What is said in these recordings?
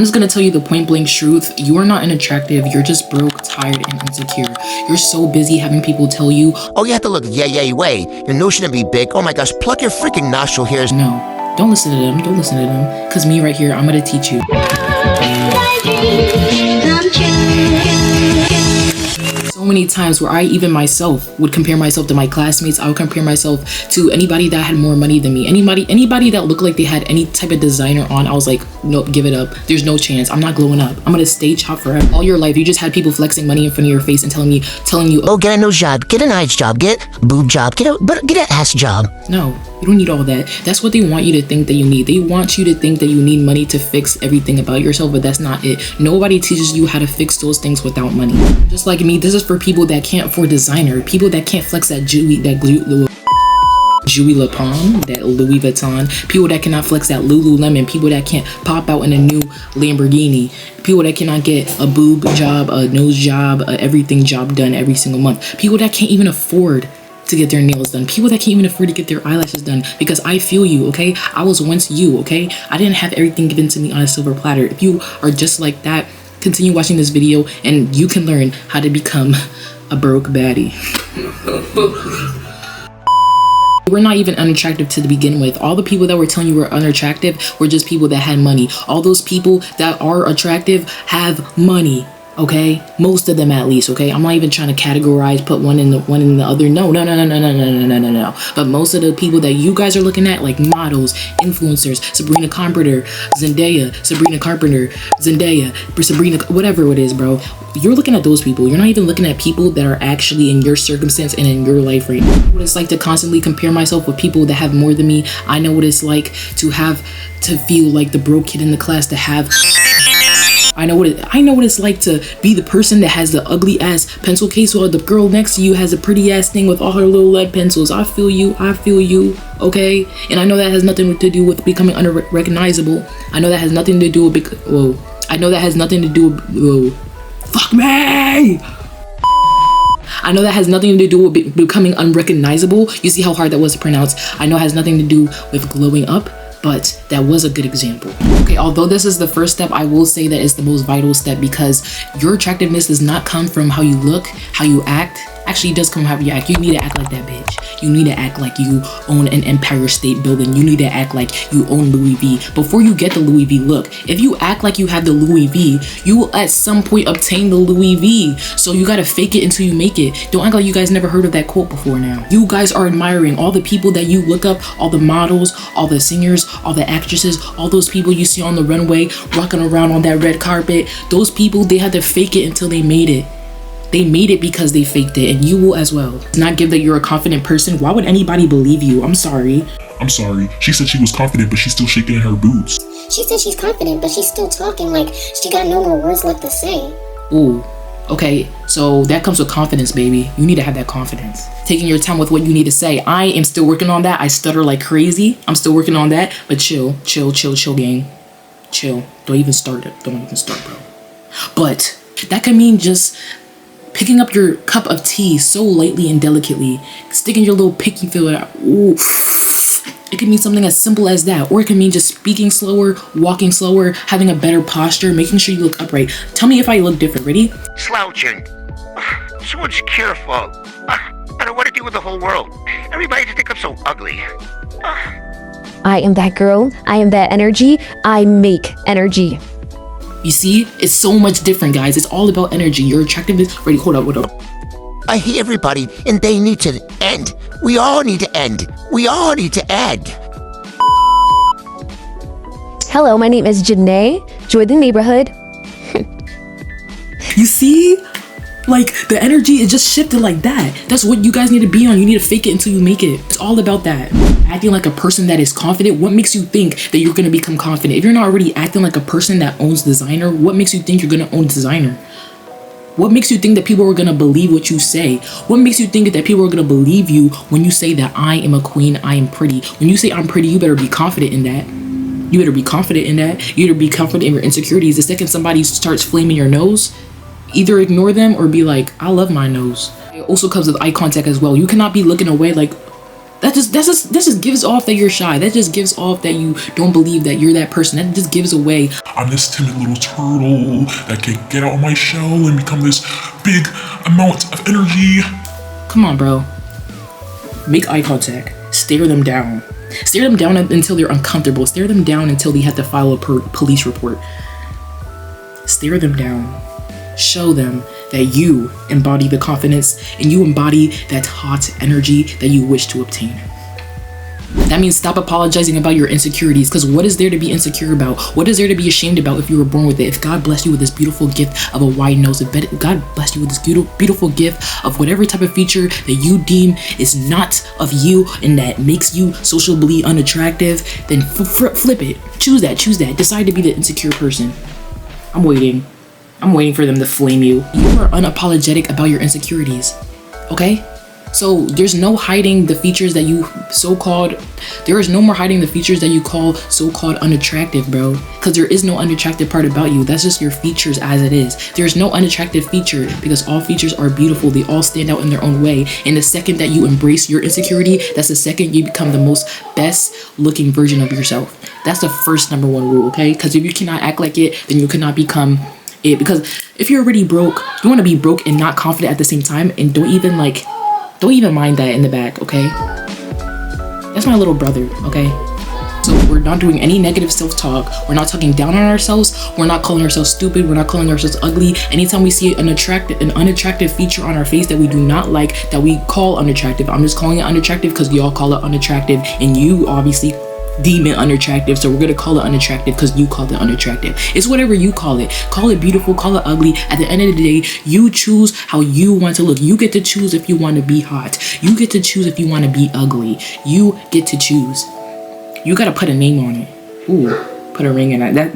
I'm just gonna tell you the point blank truth. You are not unattractive. You're just broke, tired, and insecure. You're so busy having people tell you, oh, you have to look yay way. Your nose shouldn't be big. Oh my gosh, pluck your freaking nostril hairs. no, don't listen to them. Don't listen to them. Because me right here, I'm gonna teach you. So many times where I even myself would compare myself to my classmates. I would compare myself to anybody that had more money than me. Anybody that looked like they had any type of designer on. I was like, nope, give it up. There's no chance. I'm not glowing up. I'm gonna stay chopped forever. All your life, you just had people flexing money in front of your face and telling you, oh, get a nose job, get an eyes job, get a boob job, get an ass job. No, you don't need all that. That's what they want you to think that you need. They want you to think that you need money to fix everything about yourself, but that's not it. Nobody teaches you how to fix those things without money. Just like me, this is for people that can't afford designer, people that can't flex that Louis Vuitton, that Louis Vuitton, people that cannot flex that Lululemon, people that can't pop out in a new Lamborghini, people that cannot get a boob job, a nose job, a everything job done every single month, people that can't even afford to get their nails done, people that can't even afford to get their eyelashes done, because I feel you, okay? I was once you, okay? I didn't have everything given to me on a silver platter. If you are just like that, continue watching this video and you can learn how to become a broke baddie. We're not even unattractive to begin with. All the people that were telling you were unattractive were just people that had money. All those people that are attractive have money. Okay, most of them at least. Okay, I'm not even trying to categorize, put one in the other. No. But most of the people that you guys are looking at, like models, influencers, Sabrina Carpenter, Zendaya, whatever it is, bro. You're looking at those people. You're not even looking at people that are actually in your circumstance and in your life right now. What it's like to constantly compare myself with people that have more than me. I know what it's like to feel like the broke kid in the class, to have. I know what it's like to be the person that has the ugly ass pencil case while the girl next to you has a pretty ass thing with all her little lead pencils. I feel you, okay? And I know that has nothing to do with becoming unrecognizable. I know that has nothing to do with fuck me! I know that has nothing to do with becoming unrecognizable. You see how hard that was to pronounce? I know it has nothing to do with glowing up, but that was a good example. Okay, although this is the first step, I will say that it's the most vital step, because your attractiveness does not come from how you look, how you act. Actually, it does come from how you act. You need to act like that bitch. You need to act like you own an Empire State Building. You need to act like you own Louis V. Before you get the Louis V look, if you act like you have the Louis V, you will at some point obtain the Louis V. So you gotta fake it until you make it. Don't act like you guys never heard of that quote before now. You guys are admiring all the people that you look up, all the models, all the singers, all the actresses, all those people you see on the runway, rocking around on that red carpet. Those people, they had to fake it until they made it. They made it because they faked it, and you will as well. It's not give that you're a confident person. Why would anybody believe you? I'm sorry. She said she was confident, but she's still shaking in her boots. She said she's confident, but she's still talking like she got no more words left to say. Ooh, okay, so that comes with confidence, baby. You need to have that confidence. Taking your time with what you need to say. I am still working on that. I stutter like crazy. I'm still working on that, but chill, gang. Chill. Don't even start, bro. But that could mean just picking up your cup of tea so lightly and delicately, sticking your little picky feeler out. Ooh. It could mean something as simple as that, or it could mean just speaking slower, walking slower, having a better posture, making sure you look upright. Tell me if I look different. Ready? Slouching. So insecureful. I don't know what to do with the whole world. Everybody just think I'm so ugly. I am that girl. I am that energy. I make energy. You see, it's so much different, guys. It's all about energy. Your attractiveness. Ready? Hold up. I hate everybody, and they need to end. We all need to end. Hello, my name is Janae. Join the neighborhood. You see? Like, the energy is just shifted like that. That's what you guys need to be on. You need to fake it until you make it. It's all about that. Acting like a person that is confident. What makes you think that you're going to become confident? If you're not already acting like a person that owns designer, what makes you think you're going to own designer? What makes you think that people are going to believe what you say? What makes you think that people are going to believe you when you say that I am a queen, I am pretty? When you say I'm pretty, you better be confident in that. You better be confident in your insecurities. The second somebody starts flaming your nose, either ignore them or be like, I love my nose. It also comes with eye contact as well. You cannot be looking away like, That just gives off that you're shy. That just gives off that you don't believe that you're that person. That just gives away. I'm this timid little turtle that can get out of my shell and become this big amount of energy. Come on, bro. Make eye contact. Stare them down. Stare them down until they're uncomfortable. Stare them down until they have to file a police report. Stare them down. Show them that you embody the confidence and you embody that hot energy that you wish to obtain. That means stop apologizing about your insecurities, because what is there to be insecure about? What is there to be ashamed about if you were born with it? If God blessed you with this beautiful gift of a wide nose, if God blessed you with this beautiful gift of whatever type of feature that you deem is not of you and that makes you socially unattractive, then flip it. Choose that. Decide to be the insecure person. I'm waiting for them to flame you. You are unapologetic about your insecurities, okay? So there's no hiding the features that you there is no more hiding the features that you call so-called unattractive, bro. Because there is no unattractive part about you. That's just your features as it is. There's no unattractive feature because all features are beautiful. They all stand out in their own way. And the second that you embrace your insecurity, that's the second you become the most best looking version of yourself. That's the first number one rule, okay? Because if you cannot act like it, then you cannot become it. Because if you're already broke, you want to be broke and not confident at the same time, and don't even mind that in the back, okay? That's my little brother, okay? So we're not doing any negative self-talk. We're not talking down on ourselves. We're not calling ourselves stupid. We're not calling ourselves ugly. Anytime we see an unattractive feature on our face that we do not like, that we call unattractive, I'm just calling it unattractive because y'all call it unattractive, and you obviously deem it unattractive, so we're gonna call it unattractive because you called it unattractive. It's whatever you call it. Call it beautiful, call it ugly. At the end of the day, you choose how you want to look. You get to choose if you want to be hot. You get to choose if you want to be ugly. You get to choose. You gotta put a name on it. Ooh, put a ring in that.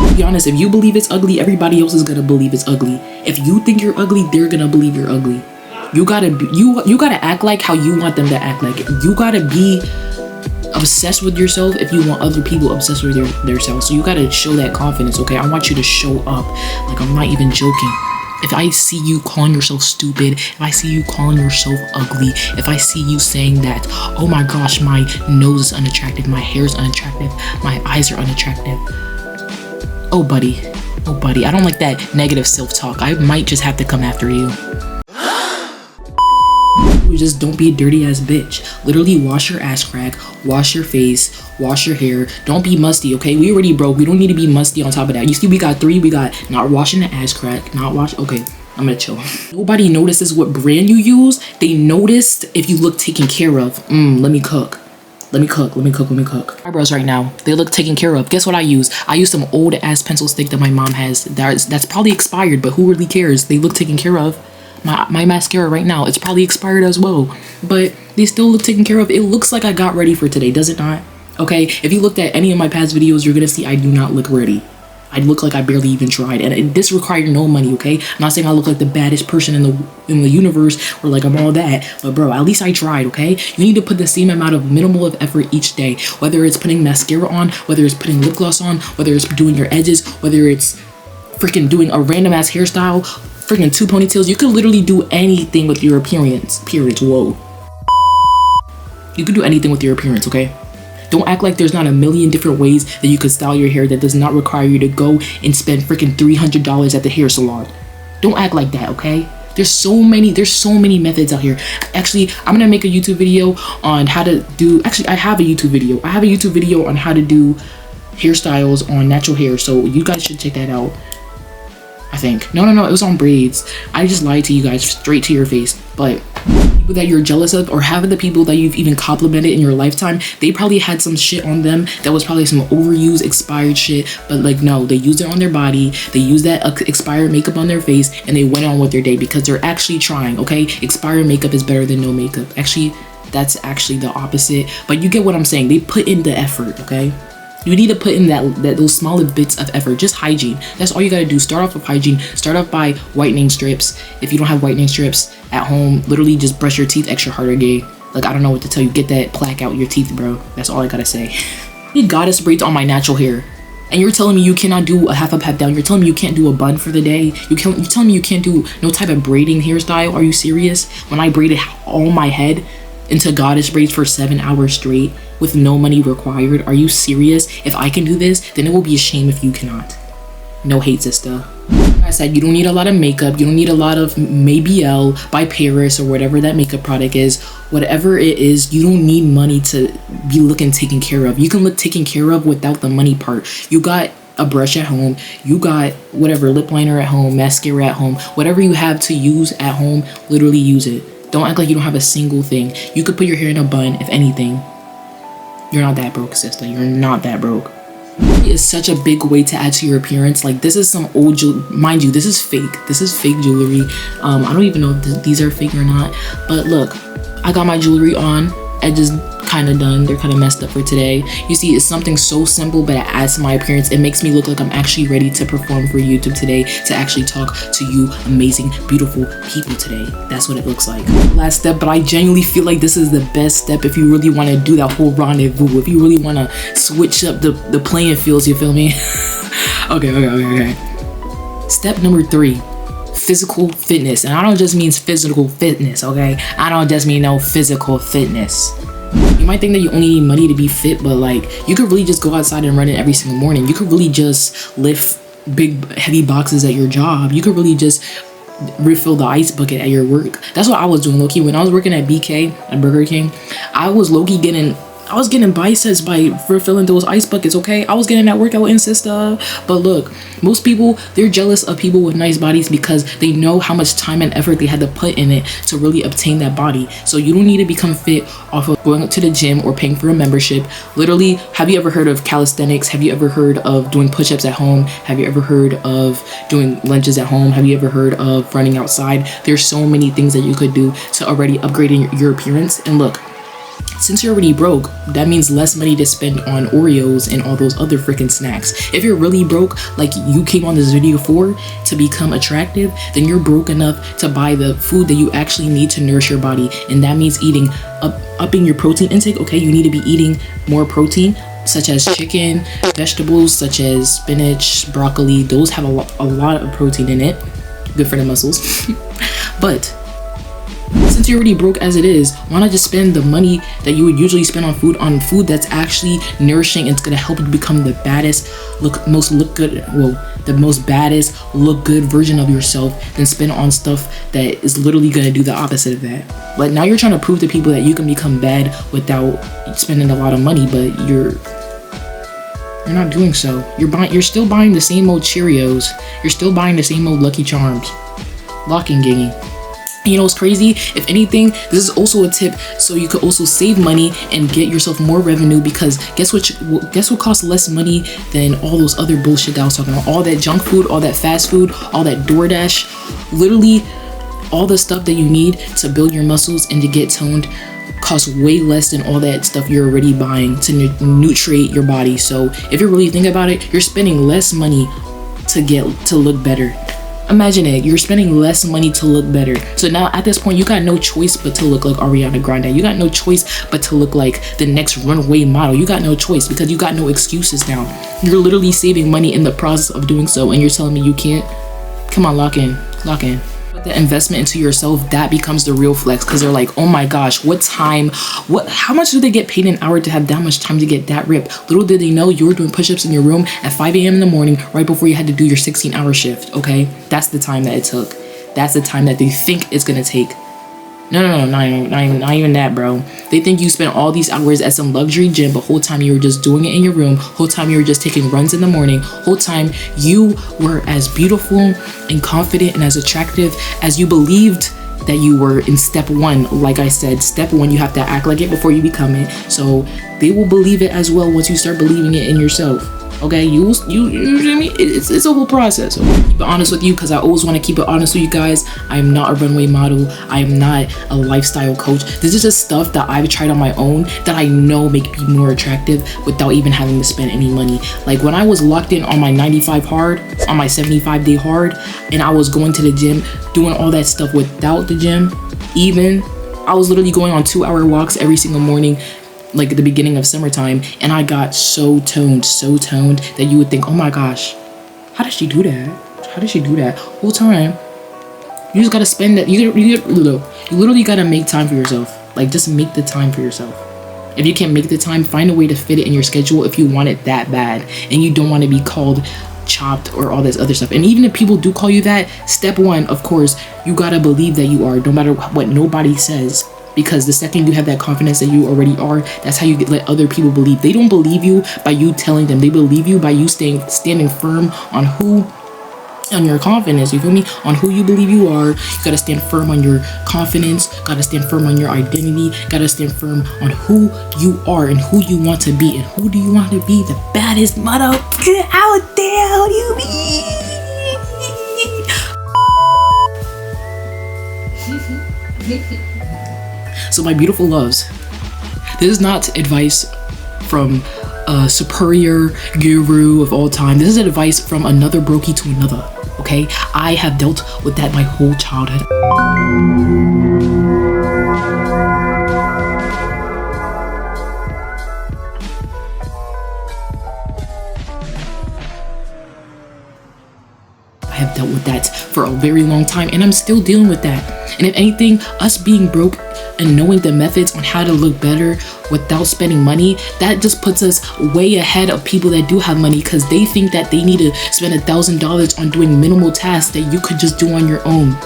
To be honest, if you believe it's ugly, everybody else is gonna believe it's ugly. If you think you're ugly, they're gonna believe you're ugly. You gotta act like how you want them to act like. You gotta be obsessed with yourself if you want other people obsessed with their selves. So you gotta show that confidence, okay? I want you to show up. Like, I'm not even joking. If I see you calling yourself stupid, if I see you calling yourself ugly, if I see you saying that, oh my gosh, my nose is unattractive, my hair is unattractive, my eyes are unattractive. Oh buddy, I don't like that negative self-talk. I might just have to come after you. Just don't be a dirty ass bitch. Literally wash your ass crack, wash your face, wash your hair. Don't be musty, okay? We already broke. We don't need to be musty on top of that. You see, we got 3. We got not washing the ass crack, okay, I'm gonna chill. Nobody notices what brand you use. They noticed if you look taken care of. Let me cook. Eyebrows right now, they look taken care of. Guess what I use? I use some old ass pencil stick that my mom has. That's probably expired, but who really cares? They look taken care of. My mascara right now, it's probably expired as well, but they still look taken care of. It looks like I got ready for today, does it not? Okay, if you looked at any of my past videos, you're gonna see I do not look ready. I look like I barely even tried, and this required no money, okay? I'm not saying I look like the baddest person in the universe or like I'm all that, but bro, at least I tried, okay? You need to put the same amount of minimal of effort each day, whether it's putting mascara on, whether it's putting lip gloss on, whether it's doing your edges, whether it's freaking doing a random ass hairstyle, freaking 2 ponytails. You could literally do anything with your appearance. Whoa. You could do anything with your appearance, okay? Don't act like there's not a million different ways that you could style your hair that does not require you to go and spend freaking $300 at the hair salon. Don't act like that, okay? There's so many methods out here. Actually, I'm gonna make a YouTube video on how to do, I have a YouTube video. I have a YouTube video on how to do hairstyles on natural hair, so you guys should check that out. I think. No, it was on braids. I just lied to you guys straight to your face. But people that you're jealous of, or half of the people that you've even complimented in your lifetime, they probably had some shit on them that was probably some overused, expired shit. But like, no, they used it on their body. They used that expired makeup on their face, and they went on with their day because they're actually trying, okay? Expired makeup is better than no makeup. Actually, that's actually the opposite. But you get what I'm saying. They put in the effort, okay? You need to put in those smaller bits of effort. Just hygiene. That's all you gotta do. Start off with hygiene. Start off by whitening strips. If you don't have whitening strips at home, literally just brush your teeth extra harder, gay. Like, I don't know what to tell you. Get that plaque out your teeth, bro. That's all I gotta say. I need goddess braids on my natural hair. And you're telling me you cannot do a half up, half down. You're telling me you can't do a bun for the day. You're telling me you can't do no type of braiding hairstyle. Are you serious? When I braided all my head into goddess braids for 7 hours straight with no money required. Are you serious? If I can do this, then it will be a shame if you cannot. No hate, sister. Like I said, you don't need a lot of makeup. You don't need a lot of Maybelline by Paris or whatever that makeup product is. Whatever it is, you don't need money to be looking taken care of. You can look taken care of without the money part. You got a brush at home, you got whatever, lip liner at home, mascara at home, whatever you have to use at home, literally use it. Don't act like you don't have a single thing. You could put your hair in a bun, if anything. You're not that broke, sister. You're not that broke. It is such a big way to add to your appearance. Like, this is some old jewelry. Mind you, this is fake. This is fake jewelry. I don't even know if these are fake or not. But look, I got my jewelry on. Edges kind of done. They're kind of messed up for today. You see, it's something so simple, but it adds to my appearance. It makes me look like I'm actually ready to perform for YouTube today, to actually talk to you amazing, beautiful people today. That's what it looks like. Last step, but I genuinely feel like this is the best step if you really want to do that whole rendezvous, if you really want to switch up the playing fields, you feel me? Okay. Step number 3. Physical fitness. And I don't just mean physical fitness, okay? I don't just mean no physical fitness. You might think that you only need money to be fit, but like, you could really just go outside and run it every single morning. You could really just lift big heavy boxes at your job. You could really just refill the ice bucket at your work. That's what I was doing, low-key. When I was working at BK, at Burger King, I was low-key getting biceps by refilling those ice buckets, okay? I was getting that workout in, sister. But look, most people, they're jealous of people with nice bodies because they know how much time and effort they had to put in it to really obtain that body. So you don't need to become fit off of going to the gym or paying for a membership. Literally, have you ever heard of calisthenics? Have you ever heard of doing push-ups at home? Have you ever heard of doing lunges at home? Have you ever heard of running outside? There's so many things that you could do to already upgrading your appearance. And look, since you're already broke, that means less money to spend on Oreos and all those other freaking snacks. If you're really broke, like you came on this video for, to become attractive, then you're broke enough to buy the food that you actually need to nourish your body. And that means upping your protein intake. Okay, you need to be eating more protein, such as chicken, vegetables such as spinach, broccoli. Those have a lot of protein in it. Good for the muscles. But since you're already broke as it is, why not just spend the money that you would usually spend on food that's actually nourishing and it's gonna help you become the baddest, the most baddest, look good version of yourself, than spend on stuff that is literally gonna do the opposite of that. But now you're trying to prove to people that you can become bad without spending a lot of money, but you're not doing so. You're still buying the same old Cheerios. You're still buying the same old Lucky Charms. Locking gingy. You know what's crazy? If anything, this is also a tip so you could also save money and get yourself more revenue, because guess what costs less money than all those other bullshit that I was talking about? All that junk food, all that fast food, all that DoorDash. Literally, all the stuff that you need to build your muscles and to get toned costs way less than all that stuff you're already buying to nutrate your body. So if you really think about it, you're spending less money to look better. Imagine it, you're spending less money to look better. So now at this point, you got no choice but to look like Ariana Grande. You got no choice but to look like the next runway model. You got no choice because you got no excuses now. You're literally saving money in the process of doing so, and you're telling me you can't? Come on, lock in. With the investment into yourself, that becomes the real flex, because they're like, oh my gosh, how much do they get paid an hour to have that much time to get that ripped? Little did they know you were doing push-ups in your room at 5 a.m. in the morning right before you had to do your 16-hour shift. Okay, that's the time that it took. That's the time that they think it's gonna take. No, not even that, bro. They think you spent all these hours at some luxury gym, but whole time you were just doing it in your room. Whole time you were just taking runs in the morning. Whole time you were as beautiful and confident and as attractive as you believed that you were in step 1. Like I said, step 1, you have to act like it before you become it. So they will believe it as well once you start believing it in yourself. Okay, you know what I mean? It's a whole process. Okay? Keep it honest with you, because I always want to keep it honest with you guys. I am not a runway model. I am not a lifestyle coach. This is just stuff that I've tried on my own that I know make me more attractive without even having to spend any money. Like when I was locked in on my 95 hard, on my 75-day hard, and I was going to the gym, doing all that stuff without the gym, I was literally going on 2-hour walks every single morning, like the beginning of summertime, and I got so toned that you would think, oh my gosh, how did she do that? How did she do that whole time? You just gotta spend that. You literally gotta make time for yourself. Like, just make the time for yourself. If you can't make the time, find a way to fit it in your schedule if you want it that bad and you don't want to be called chopped or all this other stuff. And even if people do call you that, step one, of course, you gotta believe that you are, no matter what nobody says. Because the second you have that confidence that you already are, that's how you let other people believe. They don't believe you by you telling them. They believe you by you standing firm on your confidence, you feel me? On who you believe you are. You gotta stand firm on your confidence, gotta stand firm on your identity, gotta stand firm on who you are and who you want to be. And who do you want to be? The baddest motherfucker out there, what do you mean? So my beautiful loves, this is not advice from a superior guru of all time. This is advice from another brokey to another, okay? I have dealt with that my whole childhood. I have dealt with that for a very long time, and I'm still dealing with that. And if anything, us being broke and knowing the methods on how to look better without spending money, that just puts us way ahead of people that do have money, because they think that they need to spend $1,000 on doing minimal tasks that you could just do on your own.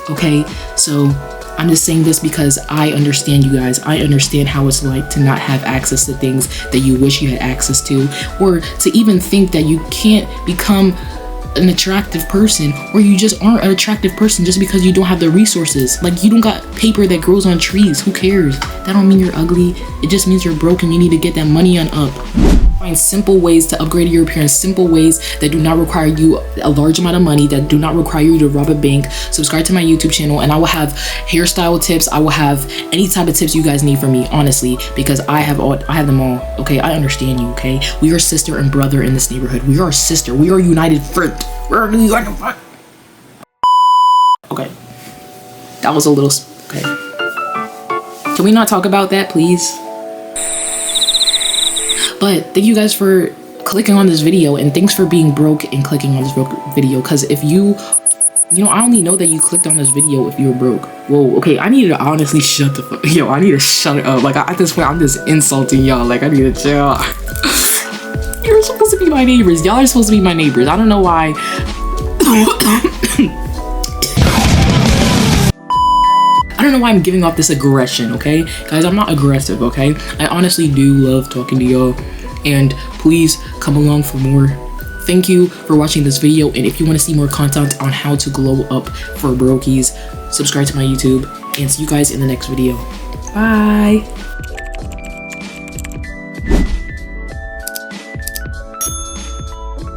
Okay, so I'm just saying this because I understand you guys. I understand how it's like to not have access to things that you wish you had access to, or to even think that you can't become an attractive person, or you just aren't an attractive person just because you don't have the resources. Like, you don't got paper that grows on trees. Who cares? That don't mean you're ugly. It just means you're broken. You need to get that money on up. Find simple ways to upgrade your appearance, simple ways that do not require you a large amount of money, that do not require you to rob a bank. Subscribe to my YouTube channel, and I will have hairstyle tips. I will have any type of tips you guys need from me, honestly, because I have them all. Okay, I understand you. Okay, we are sister and brother in this neighborhood. We are sister. We are united front. We're united front. Okay, that was a little okay. Can we not talk about that, please? But thank you guys for clicking on this video, and thanks for being broke and clicking on this video, because if you know, I only know that you clicked on this video if you were broke. Whoa, okay, I need to honestly shut the fuck, yo, I need to shut it up. Like, at this point, I'm just insulting y'all. Like, I need to chill. You're supposed to be my neighbors. Y'all are supposed to be my neighbors. I don't know why. I don't know why I'm giving off this aggression, okay? Guys, I'm not aggressive, okay? I honestly do love talking to y'all, and please come along for more. Thank you for watching this video, and if you want to see more content on how to glow up for brokies, subscribe to my YouTube, and see you guys in the next video. Bye!